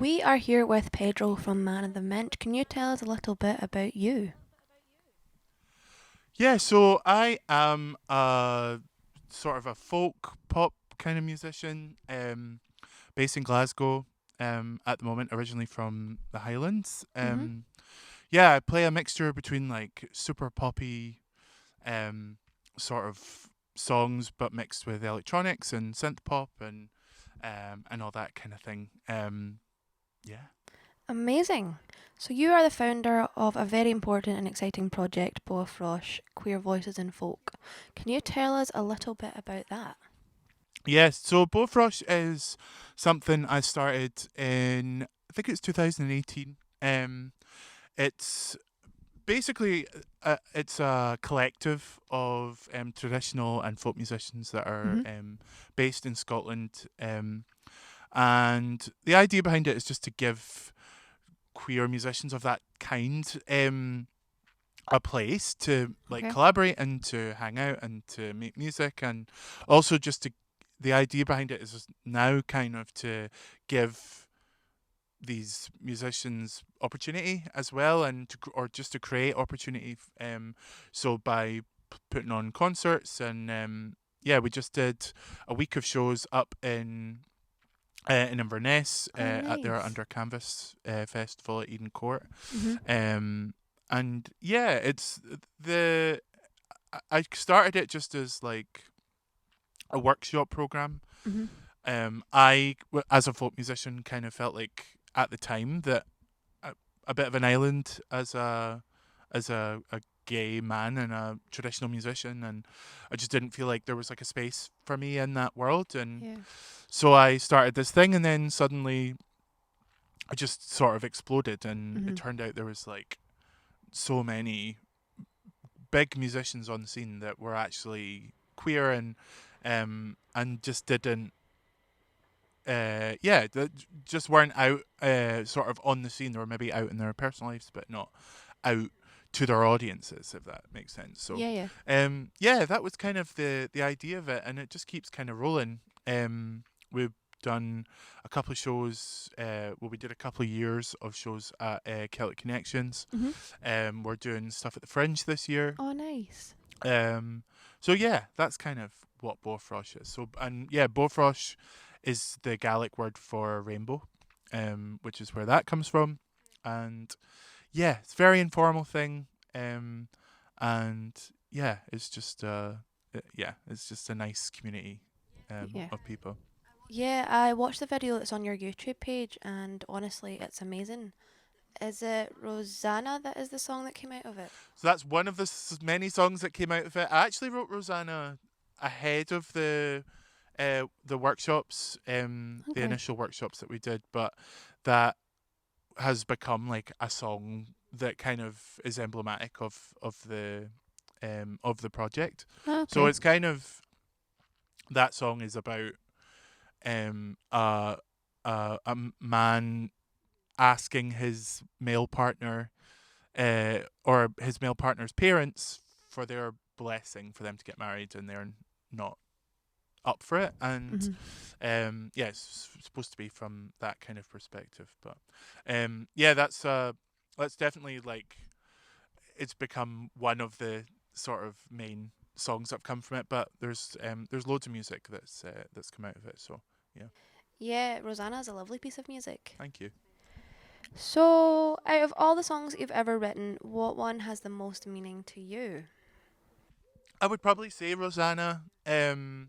We are here with Pedro from Man of the Minch. Can you tell us a little bit about you? Yeah, so I am a sort of a folk pop kind of musician, based in Glasgow. At the moment, originally from the Highlands. hmm Yeah, I play a mixture between like super poppy, um, sort of songs, but mixed with electronics and synth pop and all that kind of thing. Yeah. Amazing. So you are the founder of a very important and exciting project, Bowfrosh, Queer Voices in Folk. Can you tell us a little bit about that? Yes, so Bowfrosh is something I started in, I think it's 2018. It's basically it's a collective of traditional and folk musicians that are hmm based in Scotland, and the idea behind it is just to give queer musicians of that kind a place to like Okay. collaborate and to hang out and to make music, and also just to the idea behind it is now kind of to give these musicians opportunity as well, and or just to create opportunity. So by putting on concerts and yeah, we just did a week of shows up in Inverness Oh, at their nice. Under Canvas festival at Eden Court. hmm Um, and yeah, it's the I started it just as like a workshop program. hmm As a folk musician, kind of felt like at the time that a bit of an island as a gay man and a traditional musician, and I just didn't feel like there was like a space for me in that world, and Yeah. so I started this thing, and then suddenly I just sort of exploded, and it hmm turned out there was like so many big musicians on the scene that were actually queer and just didn't yeah, that just weren't out sort of on the scene. They were maybe out in their personal lives, but not out to their audiences, if that makes sense. So, Yeah, yeah. yeah, that was kind of the idea of it, and it just keeps kind of rolling. We've done a couple of shows. Well, we did a couple of years of shows at Celtic Connections. hmm We're doing stuff at the Fringe this year. Oh, nice. Um, so yeah, that's kind of what Bowfrosh is. So and yeah, Bowfrosh is the Gaelic word for rainbow, which is where that comes from. And yeah, it's a very informal thing. And yeah, it's just yeah, it's just a nice community Yeah. of people. Yeah, I watched the video that's on your YouTube page, and honestly, it's amazing. Is it Rosanna that is the song that came out of it? So that's one of the many songs that came out of it. I actually wrote Rosanna ahead of the workshops, the Okay. initial workshops that we did, but that has become like a song that kind of is emblematic of the project. So Okay. it's kind of that song is about um a a man asking his male partner or his male partner's parents for their blessing for them to get married, and they're not up for it. And hmm yeah, it's supposed to be from that kind of perspective. But yeah, that's definitely like it's become one of the sort of main songs that have come from it. But there's loads of music that's come out of it. So yeah, Yeah, Rosanna is a lovely piece of music. thank you. So, out of all the songs that you've ever written, what one has the most meaning to you? I would probably say Rosanna. hmm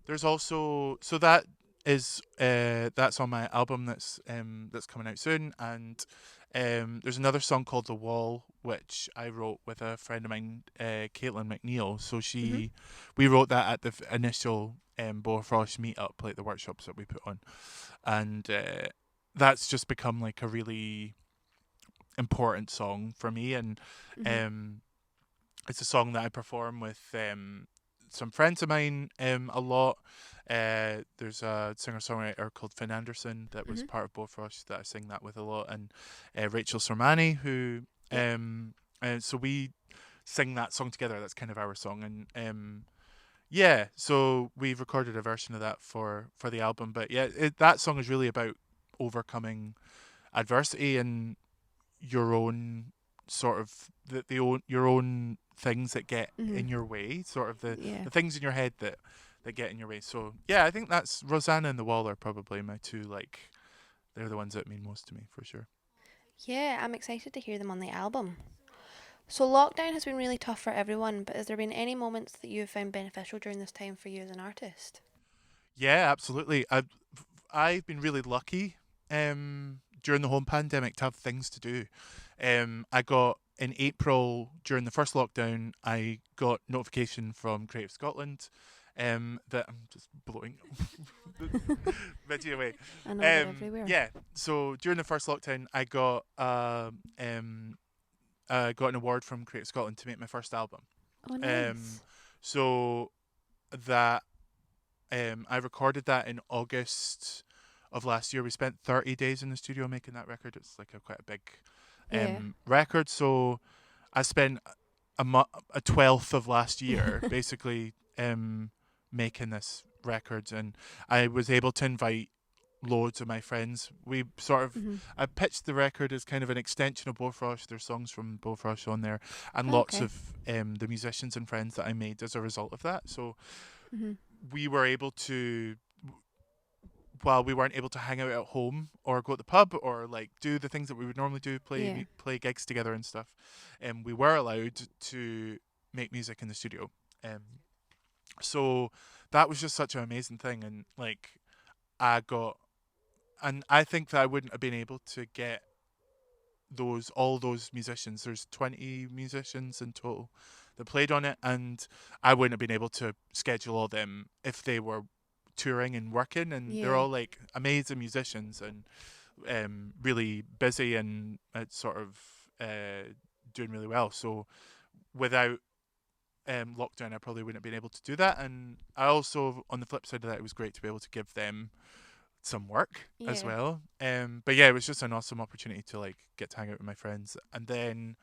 There's also so that is that's on my album that's coming out soon, and there's another song called The Wall, which I wrote with a friend of mine, Caitlin McNeil. So hmm we wrote that at the initial Bowfrosh meetup, like the workshops that we put on, and that's just become like a really important song for me, and hmm um, it's a song that I perform with some friends of mine a lot. There's a singer songwriter called Finn Anderson that was hmm part of Bowfrosh that I sing that with a lot, and Rachel Sormani, who Yeah. so we sing that song together. That's kind of our song, and yeah, so we've recorded a version of that for the album. But yeah, that song is really about overcoming adversity and your own sort of your own things that get Mhm. in your way, sort of Yeah. the things in your head that get in your way. So yeah, I think that's Rosanna and the Wall are probably my two, like, they're the ones that mean most to me for sure. Yeah, I'm excited to hear them on the album. So lockdown has been really tough for everyone, but has there been any moments that you have found beneficial during this time for you as an artist? Yeah, absolutely. I've been really lucky during the whole pandemic to have things to do. I got in April during the first lockdown. I got notification from Creative Scotland that I'm just blowing the video away. I know they're everywhere. Yeah. So during the first lockdown, I got an award from Creative Scotland to make my first album. Oh, Um, nice. so that I recorded that in August of last year. We spent 30 days in the studio making that record. It's like quite a big Yeah. record. So I spent a twelfth of last year basically making this record, and I was able to invite loads of my friends. We sort of Mhm. I pitched the record as kind of an extension of Bowfrosh. There's songs from Bowfrosh on there, and lots Okay. of the musicians and friends that I made as a result of that. So Mhm. we were able to, while we weren't able to hang out at home or go to the pub or like do the things that we would normally do, Yeah. play gigs together and stuff, we were allowed to make music in the studio. Um, so that was just such an amazing thing, and like I got, and I think that I wouldn't have been able to get those all those musicians. There's 20 musicians in total that played on it, and I wouldn't have been able to schedule all them if they were touring and working, and they're Yeah. all like amazing musicians and really busy and sort of doing really well. So without lockdown, I probably wouldn't have been able to do that. And I also, on the flip side of that, it was great to be able to give them some work as Yeah. well. But yeah, it was just an awesome opportunity to like get to hang out with my friends. And then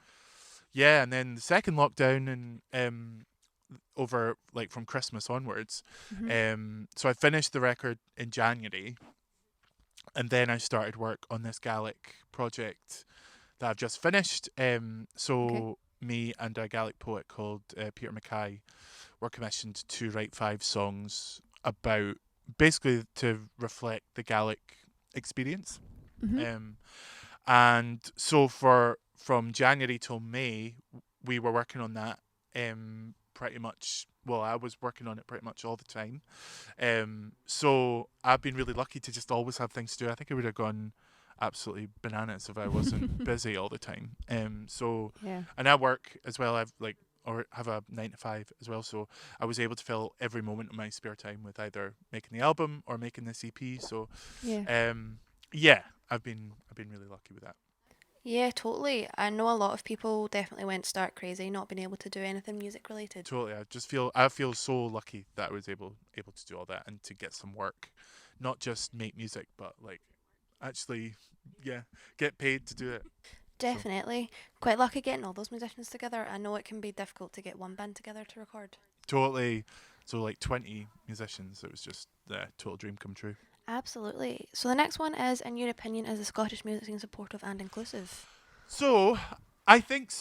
yeah, and then the second lockdown and over like from Christmas onwards. Mhm. So I finished the record in January, and then I started work on this Gaelic project that I've just finished. Okay. So me and a Gaelic poet called Peter Mackay were commissioned to write 5 songs about basically to reflect the Gaelic experience. Mhm. Um, and so for from January till May, we were working on that pretty much. Well, I was working on it pretty much all the time. So I've been really lucky to just always have things to do. I think I would have gone absolutely bananas if I wasn't busy all the time. Yeah. And I work as well. I've like or have a 9 to 5 as well. So I was able to fill every moment of my spare time with either making the album or making this EP. So Yeah. um, yeah, I've been really lucky with that. Yeah, totally. I know a lot of people definitely went stark crazy not being able to do anything music related. Totally. I feel so lucky that I was able to do all that and to get some work, not just make music, but like actually, yeah, get paid to do it. So Definitely. Quite lucky getting all those musicians together. I know it can be difficult to get one band together to record. totally, so like 20 musicians. It was just the total dream come true. Absolutely. So the next one is, in your opinion, is the Scottish music scene supportive and inclusive? So I think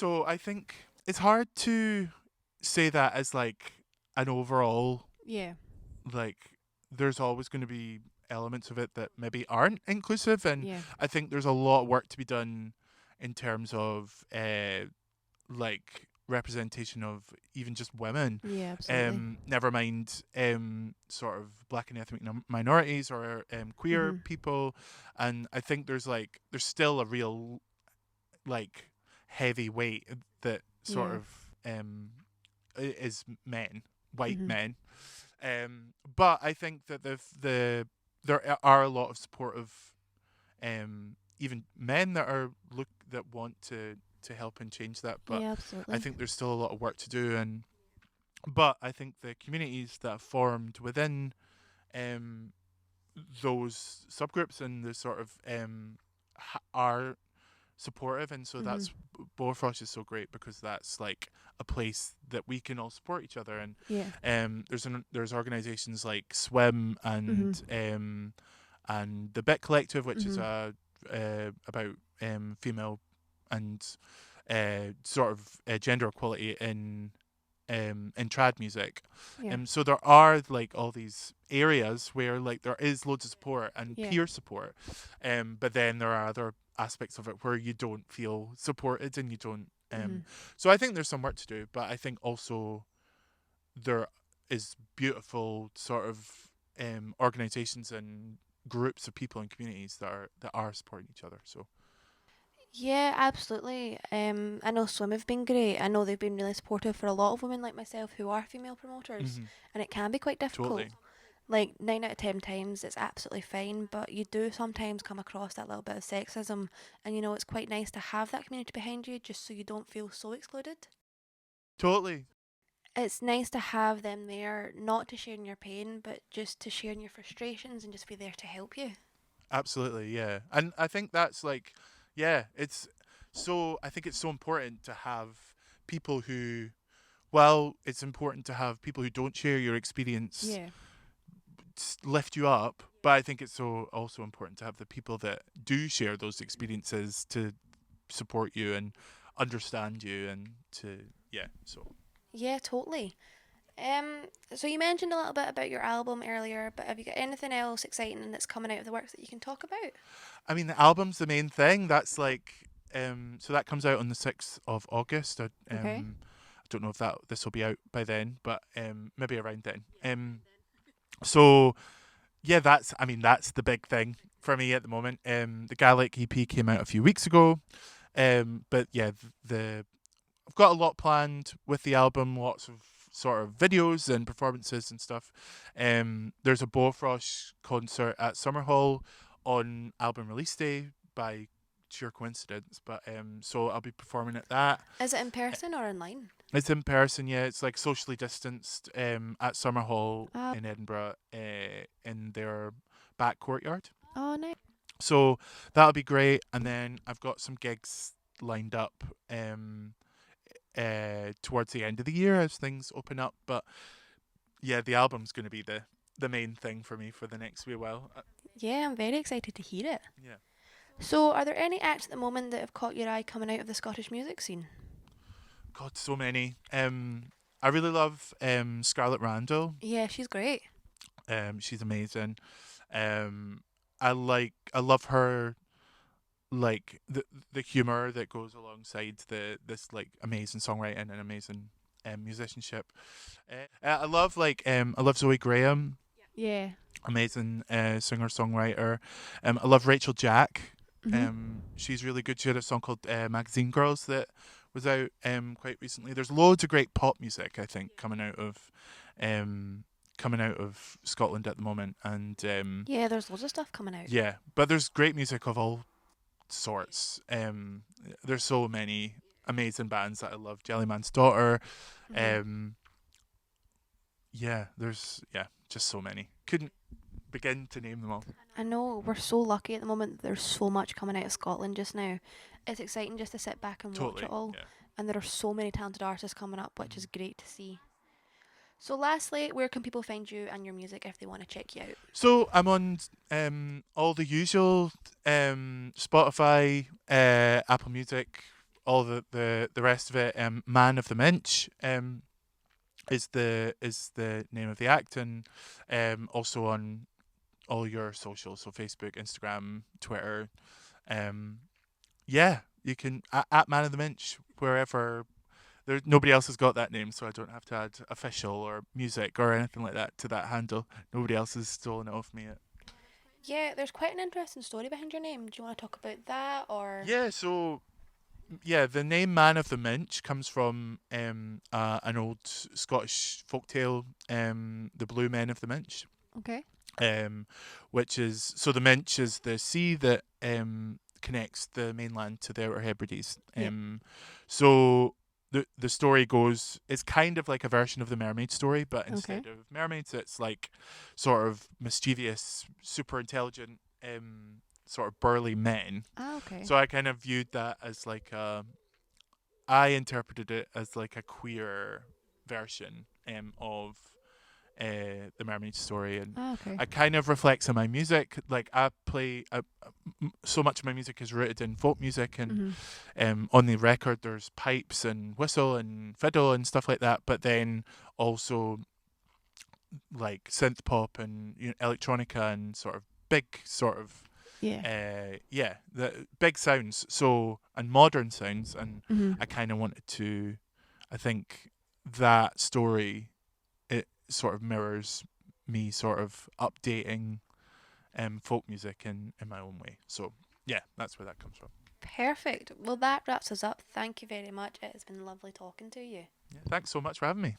it's hard to say that as like an overall, Yeah. like there's always going to be elements of it that maybe aren't inclusive, and Yeah. I think there's a lot of work to be done in terms of like representation of even just women, Yeah, absolutely. never mind sort of black and ethnic minorities or queer Mhm. people. And I think there's still a real like heavy weight that sort Yeah. of is men, white Mhm. men. But I think that there are a lot of supportive even men that are look that want to help and change that. But Yeah, I absolutely. think there's still a lot of work to do. And but I think the communities that have formed within um, those subgroups and the sort of are supportive, and so Mhm. that's Bowfrosh is so great because that's like a place that we can all support each other. And Yeah. there's organizations like Swim Mhm. and and the Bit Collective, which is Mhm. about female and sort of gender equality in trad music. Yeah. So there are like all these areas where like there is loads of support and Yeah. peer support, but then there are other aspects of it where you don't feel supported and you don't. Mhm. So I think there's some work to do, but I think also there is beautiful sort of organizations and groups of people and communities that are supporting each other. So Yeah, absolutely. I know Swim have been great. I know they've been really supportive for a lot of women like myself who are female promoters, and it can be quite difficult. totally. Like 9 out of 10 times, it's absolutely fine, but you do sometimes come across that little bit of sexism, and it's quite nice to have that community behind you, just so you don't feel so excluded. Totally. It's nice to have them there, not to share in your pain, but just to share in your frustrations and just be there to help you. Absolutely, yeah. And I think that's like, yeah, it's so, I think it's so important to have people who, well, it's important to have people who don't share your experience Yeah. lift you up, but I think it's so also important to have the people that do share those experiences to support you and understand you and to, yeah, so. Yeah, totally. So you mentioned a little bit about your album earlier, but have you got anything else exciting that's coming out of the works that you can talk about? I mean, the album's the main thing. That's like, so that comes out on the 6th of August. Okay. I don't know if this will be out by then, but maybe around then. So yeah, that's the big thing for me at the moment. The Gallic EP came out a few weeks ago. But yeah, I've got a lot planned with the album. Lots of sort of videos and performances and stuff. There's a Bowfrosh concert at Summerhall on album release day by sheer coincidence, but so I'll be performing at that. Is it in person or online? It's in person, yeah. It's like socially distanced at Summerhall Uh, in Edinburgh, in their back courtyard. oh, nice. So that'll be great. And then I've got some gigs lined up towards the end of the year as things open up. But yeah, the album's going to be the main thing for me for the next wee while. Yeah, I'm very excited to hear it. Yeah. So, are there any acts at the moment that have caught your eye coming out of the Scottish music scene? God, so many. I really love Scarlett Randall. Yeah, she's great. She's amazing. Um, I love her like the humor that goes alongside this like amazing songwriting and amazing musicianship. I love Zoe Graham, Yeah. amazing singer songwriter. I love Rachel Jack. Mhm. She's really good. She had a song called Magazine Girls that was out quite recently. There's loads of great pop music I think coming out of Scotland at the moment, and Yeah, there's loads of stuff coming out. yeah, but there's great music of all sorts. There's so many amazing bands that I love. Jellyman's Daughter. Mhm. Um, yeah, just so many. Couldn't begin to name them all. I know we're so lucky at the moment that there's so much coming out of Scotland just now. It's exciting just to sit back and watch Totally. it all, Yeah. and there are so many talented artists coming up, which Mhm. is great to see. So, lastly, where can people find you and your music if they want to check you out? So I'm on all the usual Spotify, Apple Music, all the rest of it. Man of the Minch is the name of the act, and also on all your socials, so Facebook, Instagram, Twitter. Um, yeah, you can at Man of the Minch wherever. Nobody else has got that name, so I don't have to add official or music or anything like that to that handle. Nobody else has stolen it off me yet. Yeah, there's quite an interesting story behind your name. Do you want to talk about that or? Yeah, so yeah, the name Man of the Minch comes from an old Scottish folktale, The Blue Men of the Minch, Okay. um, which is so the Minch is the sea that connects the mainland to the Outer Hebrides. Yeah. So the story goes, it's kind of like a version of the mermaid story, but Okay. instead of mermaids, it's like sort of mischievous, super intelligent, sort of burly men. Ah, okay. So I kind of viewed that as like I interpreted it as like a queer version of the Mermaid story, and Oh, okay. it kind of reflects in my music. Like I play, so much of my music is rooted in folk music, and on the record there's pipes and whistle and fiddle and stuff like that. But then also like synth pop and electronica and sort of big sort of the big sounds, so, and modern sounds, and I kind of wanted to, I think that story, it sort of mirrors me sort of updating folk music in my own way. So yeah, that's where that comes from. Perfect. Well, that wraps us up. Thank you very much. It has been lovely talking to you. Yeah, thanks so much for having me.